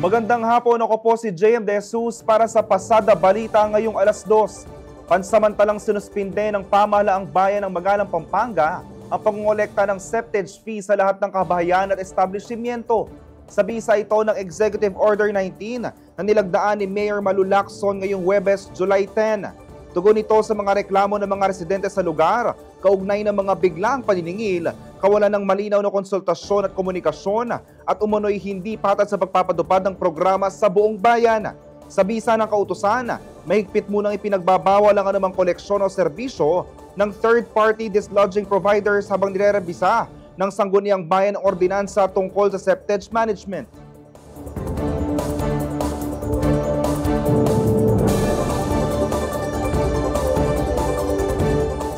Magandang hapon, ako po si JM De Jesus para sa Pasada Balita ngayong alas 2. Pansamantalang sinuspinde ng pamahalaang bayan ng Magalang, Pampanga ang pangongolekta ng septage fee sa lahat ng kabahayan at establishmento. Sa bisa ito ng Executive Order 19 na nilagdaan ni Mayor Malu Lacson ngayong Huwebes, July 10. Tugon ito sa mga reklamo ng mga residente sa lugar, kaugnay ng mga biglang paniningil, kawalan ng malinaw na konsultasyon at komunikasyon at umunoy hindi patat sa pagpapatupad ng programa sa buong bayan. Sa bisa ng kautusan, mahigpit munang ipinagbabawal ang anumang koleksyon o serbisyo ng third-party dislodging providers habang nirerebisa ng Sangguniang Bayan ng ordinansa tungkol sa septage management.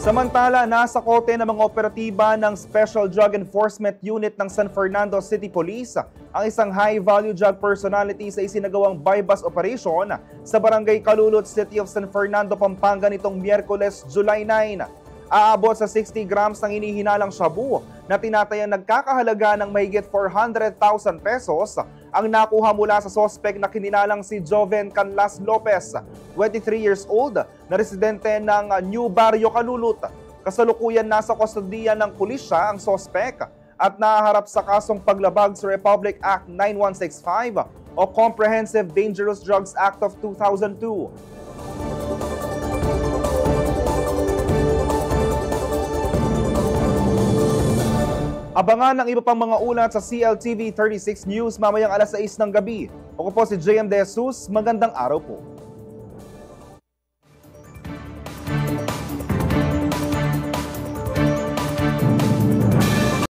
Samantala, nasa kote ng mga operatiba ng Special Drug Enforcement Unit ng San Fernando City Police ang isang high-value drug personality sa isinagawang bypass operation sa Barangay Calulot, City of San Fernando, Pampanga nitong Miyerkules, July 9. Aabot sa 60 grams ng hinihinalang shabu na tinatayang nagkakahalaga ng mahigit 400,000 pesos ang nakuha mula sa sospek na kinilalang si Joven Canlas Lopez, 23 years old, na residente ng New Barrio, Calulot. Kasalukuyan nasa kustodiya ng pulisya ang sospek at nahaharap sa kasong paglabag sa Republic Act 9165 o Comprehensive Dangerous Drugs Act of 2002. Abangan ang iba pang mga ulat sa CLTV 36 News mamayang alas 6 ng gabi. Ako po si JM De Jesus. Magandang araw po.